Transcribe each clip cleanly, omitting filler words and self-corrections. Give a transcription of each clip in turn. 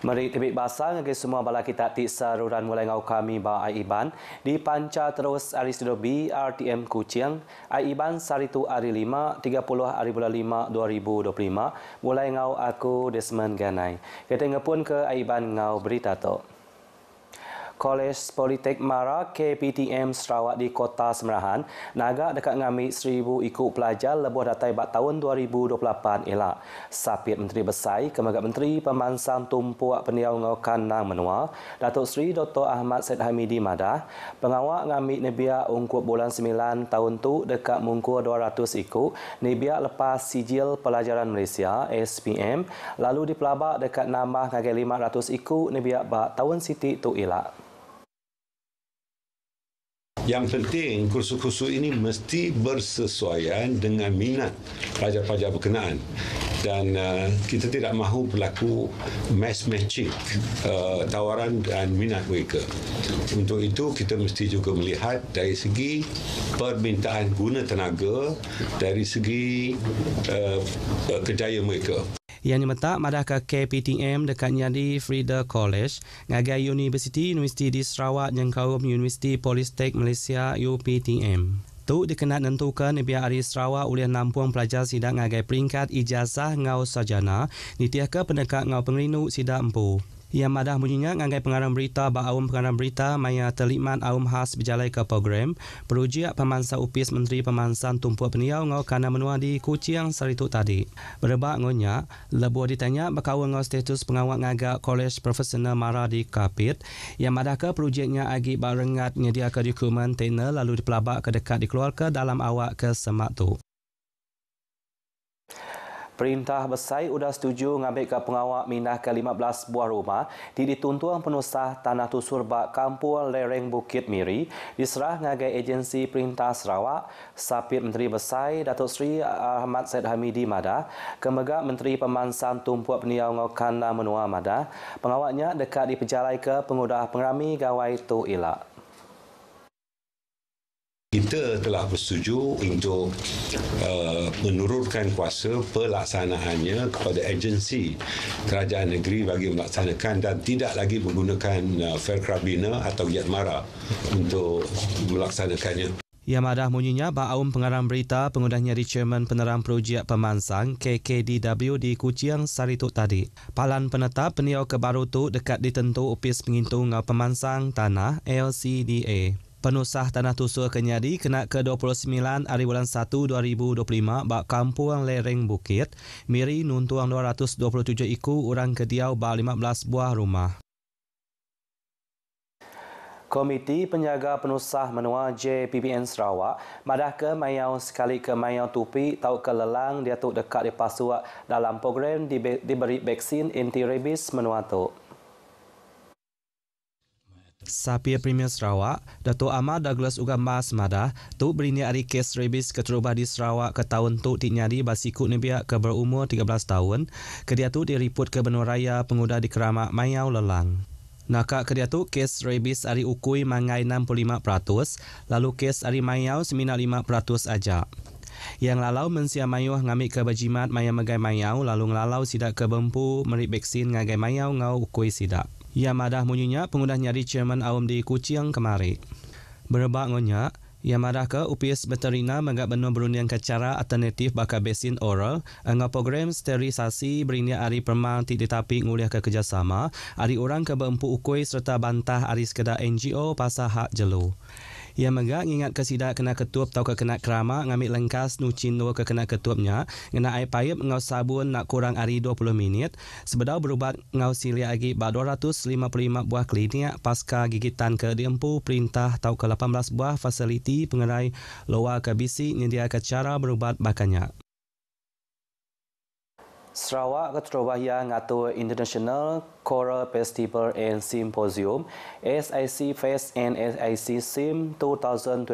Mari tebik basah ngagi semua bala kita ti saruran mulai ngau kami ba Aiban di panca terus hari studio B RTM Kuching Aiban saritu hari 5 30 hari bulan 5 2025 mulai ngau aku Desmond Ganai. Kita ngepun ke Aiban ngau berita tu. Kolej Politek Mara KPTM Sarawak di Kota Semerahan naga dekat ngambil 1,000 ikut pelajar lebuh datai bat tahun 2028 elak. Sapit Menteri Besai Kemagak Menteri Pemansang Tumpuak Pendiau Ngau Kanang Menua Datuk Seri Dr. Ahmad Said Hamidi Madah pengawak ngambil nebia ungkup bulan 9 tahun tu dekat mungkur 200 ikut nebia lepas sijil pelajaran Malaysia SPM lalu dipelabak dekat nambah ngagai 500 ikut nebia bat tahun siti tu elak. Yang penting, kursus-kursus ini mesti bersesuaian dengan minat pelajar-pelajar berkenaan. Dan kita tidak mahu berlaku mass matching tawaran dan minat mereka. Untuk itu, kita mesti juga melihat dari segi permintaan guna tenaga, dari segi kejayaan mereka. Yang dimentak madah ke KPTM dekat Nyadi Frida College, ngagai Universiti di Sarawak yang kaum Universiti Politek Malaysia UPTM. Tu dikenal nentukan biar hari Sarawak oleh nampung pelajar sidak ngagai peringkat ijazah ngau sarjana, nitiah ke pendekat ngau pengelinuk sidak empu. Yang madah bunyinya ngagai pengarang berita awam pengarang berita maya terlibat awam khas berjalai ke program perujiak pemansang upis Menteri Pemansang Tumpuak Pendiau ngau Kanang Menua di Kuching saritu tadi. Berebak ngonya lebuh ditanya berkawan ngau status pengawal ngagak Kolej Profesional Mara di Kapit yang madah ke perujiaknya agi barengat nyedia ke dokumen tenor lalu dipelabak ke dekat dikeluarkan dalam awak ke semak tu. Perintah Besai sudah setuju ngambil ke pengawak minah ke 15 buah rumah di dituntuang penusah tanah tusur bak Kampung Lereng Bukit Miri diserah ngagai agensi Perintah Sarawak Sapit Menteri Besai Datuk Seri Ahmad Said Hamidi Madah Kemegak Menteri Pemansang Tumpuak Pendiau Ngau Kanang Menua Madah pengawaknya dekat dipejalai ke pengudah pengrami gawai tu elak. Kita telah bersetuju untuk menurunkan kuasa pelaksanaannya kepada agensi kerajaan negeri bagi melaksanakan dan tidak lagi menggunakan Faircrabina atau Yatmara untuk melaksanakannya. Yang madah munyinya Ba'aum Pengarang Berita pengudahnya di Chairman Penerang Perujiak Pemansang KKDW di Kuching saritu tadi. Palan penetap pendiau ke baru tu dekat ditentu upis pengintung Pemansang Tanah LCDA. Penusah tanah tusur Kenyadi kena ke 29 hari bulan 1 2025 bak Kampung Lereng Bukit Miri nuntuang 227 iku orang kediau bak 15 buah rumah. Komiti Penjaga Penusah Menua JPBN Sarawak madah ke mayau sekali ke mayau tupi tau ke lelang dia tu dekat di pasuak dalam program diberi vaksin anti-rabies menua tu. Sapir Premier Sarawak, Dato' Ahmad Douglas Ugambas Madah, tu berini hari kes rabies keterubah di Sarawak ke tahun tu tinyadi basikut nebiak ke berumur 13 tahun, kedia tu diriput ke Benua Raya pengudah di Keramat Mayau Lelang. Nakak kedia tu kes rabies hari ukui mangai 65%, lalu kes hari Mayau 95% aja. Yang lalau mensia mayuh ngambil ke Bajimat Maya Megai Mayau lalu ngelalau sidak ke Bempu merik vaksin ngagai Mayau ngau ukui sidak. Ia madah munyinya pengudah nyari Chairman Awam di Kuching kemari. Berebak ngonya, ia madah ke upis veterina menggak benua berunding ke cara alternatif bakal vaksin oral, angga program sterilisasi berini hari permang tidak tapi nguliah ke kerjasama, hari orang ke Bempu ukui serta bantah hari sekedar NGO pasal hak jelu. Ia megak ingat ke sidak kena ketup tau ke kena kerama ngambil lengkas nucin dua ke kena ketupnya ngena air payap ngau sabun nak kurang hari 20 minit sebedau berubat ngau silia agi bak 255 buah klinik pasca gigitan ke diempu perintah tau ke 18 buah fasiliti pengerai loa ke bisi nyedia ke cara berubat bakannya. Sarawak Keterubahia ngatur International Choral Festival and Symposium SIC Fest and SIC Sim 2025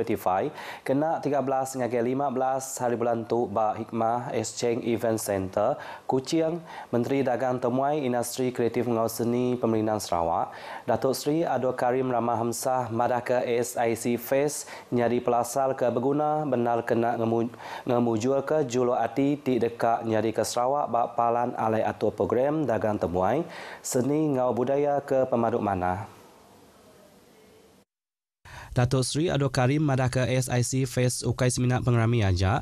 kena 13 ngagai 15 hari bulan tu bak Hikmah Exchange Event Center Kuching Menteri Dagang Temuai Industri Kreatif Ngau Seni Pemerintahan Sarawak Datuk Seri Abdul Karim Ramah Hamzah madah ke SIC Fest nyari pelasal ke berguna benar kena ngemujul ke juluh ati di dekat nyari ke Sarawak bak palan alai atur program dagang temuai seni ngau budaya ke pemaduk mana. Datuk Seri Abdul Karim madah ke SIC Fest Ukai Seminat Pengerami ajak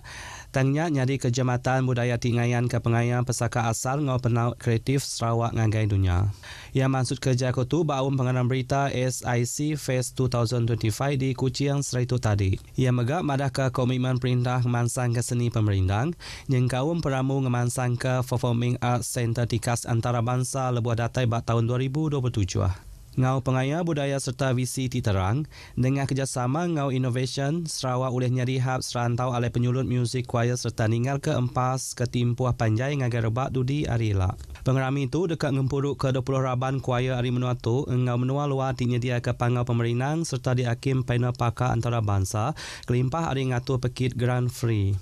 tangnya nyari kejamatan budaya tingayan ke pengayang pesaka asal ngau penaut kreatif Sarawak ngagai dunia. Ia maksud kerja kutu baum pengarang berita SIC Fest 2025 di Kuching Seraitu tadi. Ia megak madah ke komitmen perintah ngemansang ke seni pemerintah yang kaum peramu ngemansang ke Performing Arts Center Tikas Antarabangsa lebuh datai bak tahun 2027. Ngau pengaya budaya serta visi terang dengan kerjasama Ngau Innovation Sarawak oleh nyari hab serantau alai penyulut muzik choir serta ninggal ke empas ke timpuah panjai ngagai rebak dudi arila. Pengerami itu dekat ngempuruk ke 20 raban choir hari menua tu Ngau menua luar tinyedia ke pangau pemerintah serta diakim panel pakar antarabangsa kelimpah hari ngatur pekit Grand Prix.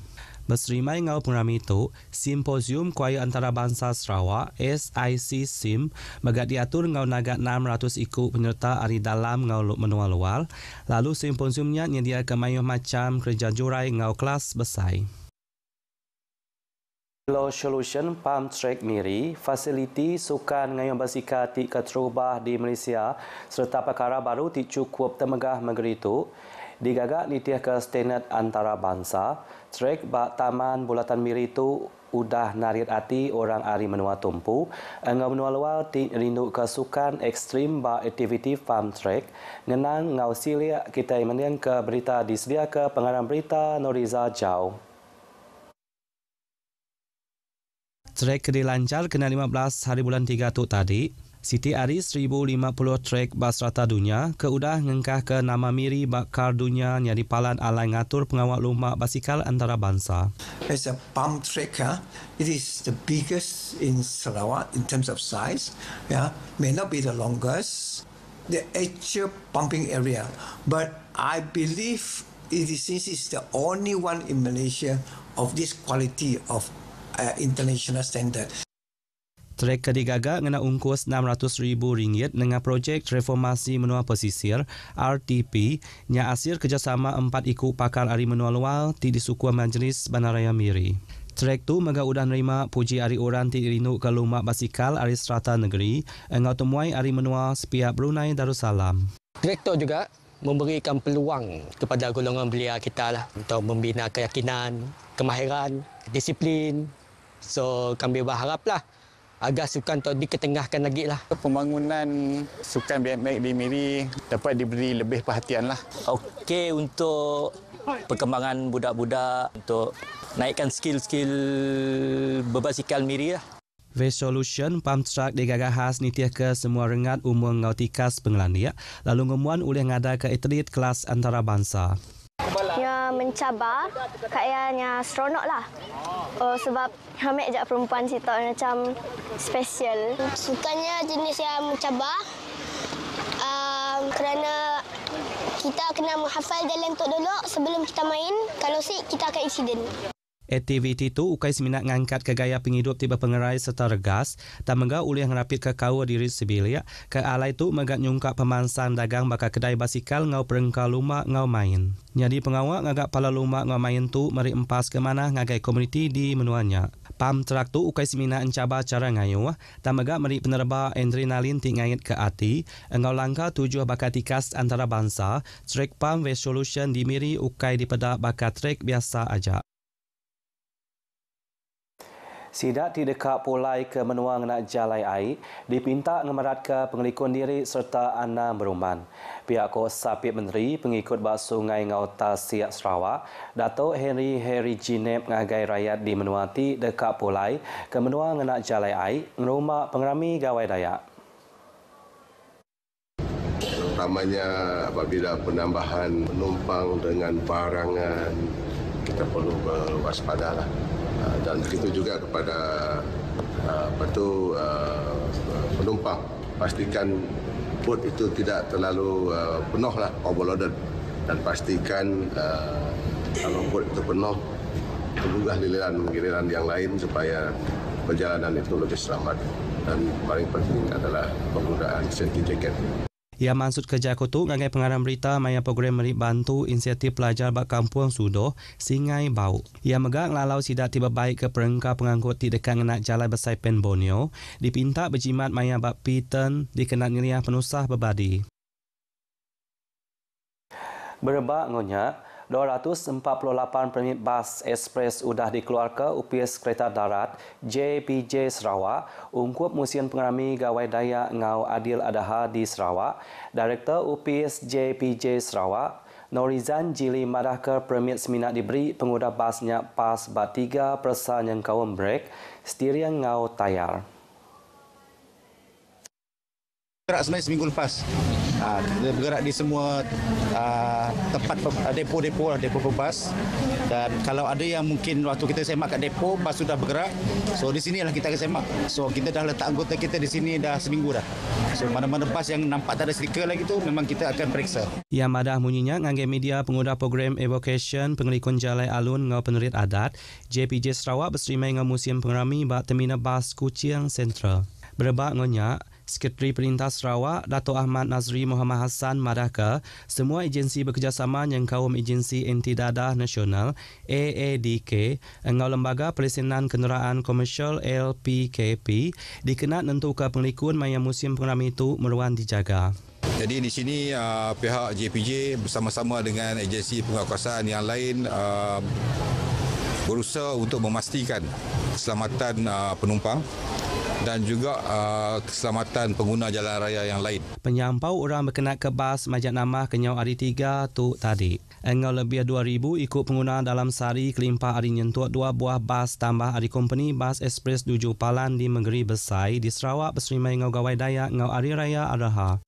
Berserimai ngau pengerami itu, Simposium Choir Antarabangsa Sarawak SIC SIM megak diatur ngau nagat 600 ikut penyerta hari dalam ngau menua luar. Lalu simposiumnya nyedia kemayuh macam kerja jurai ngau kelas besai. Low Solution Pump Track Miri, fasiliti sukan ngayuh basikal ti keterubah di Malaysia serta perkara baru ti cukup temegah negeri itu digagak nitiah ke standard antarabangsa. Trek bak taman bulatan miri itu udah narit hati orang ari menua tumpu. Ngau menua luar ti rindu ke sukan ekstrim bak aktiviti farm track. Ngenang ngau silia kita menang ke berita disedia ke pengarang berita Noriza Jau. Trek dilancar kena 15 hari bulan 3 tu tadi. Siti Ari 1050 trek bas rata dunia ke udah ngengkah ke nama miri bakar dunia nyari palan alai ngatur pengawal lumak basikal antarabangsa. It's a pump track. It is the biggest in Sarawak in terms of size. May not be the longest, the actual pumping area, but I believe since it's the only one in Malaysia of this quality of international standard. Trek kedigaga ngena ungkus RM600,000 dengan projek reformasi menua pesisir RTP nya asir kerjasama 4 ikut pakar ari menua luar ti disukua Majlis Bandaraya Miri. Trek tu mega udah nerima puji ari orang ti rindu ke lumak basikal ari serata negeri engau temuai ari menua sepihak Brunei Darussalam. Direktor juga memberikan peluang kepada golongan belia kita lah untuk membina keyakinan, kemahiran, disiplin. So kami berharaplah agar sukan tu diketengahkan lagi lah. Pembangunan sukan BMX di Miri dapat diberi lebih perhatian lah. Okey untuk perkembangan budak-budak untuk naikkan skill-skill berbasikal Miri lah. V-Solution Pump Track digagah khas nitiah ke semua rengat umur ngau tikas pengelandia lalu ngemuan oleh ngada ke atlet kelas antarabangsa. Ya mencabar kayaknya seronok lah. Sebab Hamid jak perempuan situ macam special. Sukanya jenis yang mencabar kerana kita kena menghafal jalan tu dulu sebelum kita main. Kalau kita akan insiden. Aktiviti tu ukai seminat ngangkat ke gaya penghidup tiba pengerai serta regas tak mega oleh ngerapit ke kawa diri sibilia ke alai tu megak nyungkak pemansang dagang bakal kedai basikal ngau perengkal lumak ngau main. Jadi pengawak ngagak pala lumak ngau main tu meri empas ke mana ngagai komuniti di menuanya. Pam trak tu ukai seminat encabar cara ngayuh tak mega meri penerba adrenalin ti ngait ke ati ngau langkah tujuh bakal tikas antarabangsa trek pam V-Solution di Miri ukai dipedak bakal trek biasa aja. Sidak di dekat pulai ke menua nak jalai air dipinta ngemerat ke pengelikun diri serta anak beruman. Pihak Kos Sapit Menteri pengikut bak Sungai Ngau Tasiak Sarawak, Datuk Henry Jinep ngagai rakyat di menua ti dekat pulai ke menua nak jalai air ngerumak pengerami gawai Dayak. Terutamanya apabila penambahan penumpang dengan barangan, kita perlu berwaspadalah. Dan begitu juga kepada penumpang, pastikan bot itu tidak terlalu penuhlah, overloaded, dan pastikan kalau bot itu penuh tergugah giliran yang lain supaya perjalanan itu lebih selamat, dan paling penting adalah penggunaan safety jacket. Ia maksud kerja kutu ngagai pengarang berita maya program meri bantu inisiatif pelajar bak kampung Sudoh Singai Bau. Ia megak lalau sidak tiba baik ke perengka pengangkut di dekat ngenak jalan besar Pen Borneo dipinta berjimat maya bak piten dikenal ngeriah penusah berbadi. Berebak ngonyak 248 permit bas ekspres sudah dikeluarkan UPS Kereta Darat JPJ Sarawak ungkup Museum Pengerami Gawai Dayak Ngau Adil Adaha di Sarawak. Direktur UPS JPJ Sarawak Norizan Jili madahkan permit seminat diberi pengguna basnya pas bat 3% yang kaum brek steering ngau tayar. Bergerak sebenarnya seminggu lepas. Dia bergerak di semua tempat depo bas, dan kalau ada yang mungkin waktu kita semak kat depo bas sudah bergerak, so di sinilah kita akan semak. So kita dah letak anggota kita di sini dah seminggu dah. So mana-mana bas yang nampak tak ada stiker lagi tu memang kita akan periksa. Ia madah munyinya ngangge media pengguna program evocation pengelikun Jalai Alun ngau penerit adat JPJ Sarawak berserimai ngau Museum Pengerami bak terminal bas Kuching Central. Berebak ngonyak, Sekretari Perintah Sarawak, Dato' Ahmad Nazri Muhammad Hassan madahkan semua agensi bekerjasama yang kaum agensi Anti Dadah Nasional AADK engau lembaga perisinan kenderaan komersial LPKP dikenal nentukan pengelikun maya Museum Pengerami itu meruan dijaga. Jadi di sini pihak JPJ bersama-sama dengan agensi penguatkuasaan yang lain berusaha untuk memastikan keselamatan penumpang dan juga keselamatan pengguna jalan raya yang lain. Penyampau orang berkenaan ke bas majak nama kenyau hari 3 tu tadi. Engau lebih 2,000 ikut pengguna dalam sehari kelimpah hari nyentuh 2 buah bas tambah hari company bas ekspres 7 Palan di Menggeri Besai di Sarawak berserimai ngau Gawai Dayak ngau Hari Raya Adha.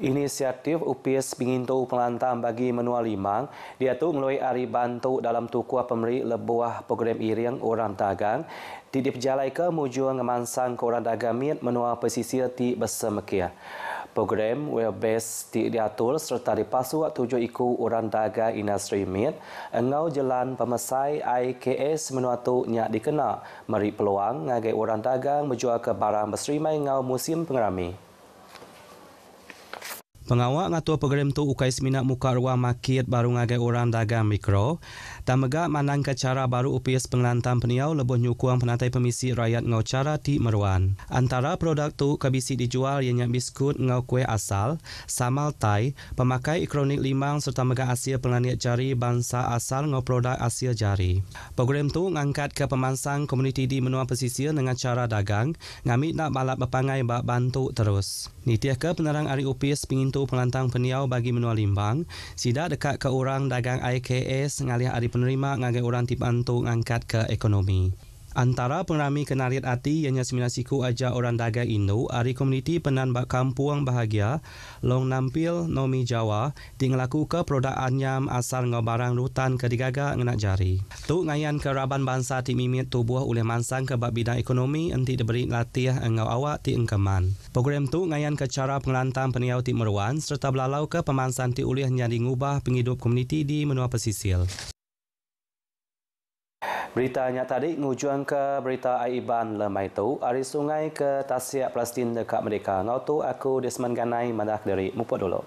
Inisiatif UPS Pingintu Pelantang bagi menua limang diatur melalui ari bantu dalam tukuah pemberi lebuah program iring orang dagang diperjalai ke mujur ngemansang ke orang dagang mit menua pesisir ti bersemekia. Program web-based diatur serta dipasu 7 iku orang dagang industri mit engau jalan pemesai IKS menua tu nyak dikena meri peluang ngagai orang dagang menjual ke barang berserimai ngau Museum Pengerami. Pengawal ngatua program tu ukai seminat muka ruang market baru ngagai orang dagang mikro. Dan megak manang ke cara baru UPS Pengelantan Peniau lebuh nyukuang penatai pemisi rakyat ngau cara ti meruan. Antara produk tu kabisi dijual ianya biskut ngau kuih asal, samal Thai, pemakai ikronik limang serta megak hasil penglaniat jari bangsa asal ngau produk hasil jari. Program tu ngangkat ke pemansang komuniti di menua pesisir dengan cara dagang, ngamit nak balap berpangai bak bantu terus. Nitiah ke penerang ari UPS Pingintu Pelantang Peniau bagi menua Limbang, sidak dekat ke orang dagang IKS ngalih ari penerima ngagai orang tip antu ngangkat ke ekonomi. Antara pengerami kenarit hati ianya semina siku aja orang dagang Indo, ari komuniti penan bak kampung bahagia, long nampil Nomi Jawa, di ngelaku ke produk anyam asal ngau barang rutan ke digaga ngenak jari. Tu ngayan ke raban bangsa ti mimit tubuh oleh mansang ke bak bidang ekonomi enti diberi latih ngau awak ti engkeman. Program tu ngayan ke cara pengelantang peniau ti meruan serta belalau ke pemansang ti oleh nyari ngubah penghidup komuniti di menua pesisir. Beritanya tadi ngujuan ke berita Aiban lemai tu ari sungai ke Tasiak Palestin dekat Merdeka. Ngau tu aku Desmond Ganai mandak dari Mupot dulu.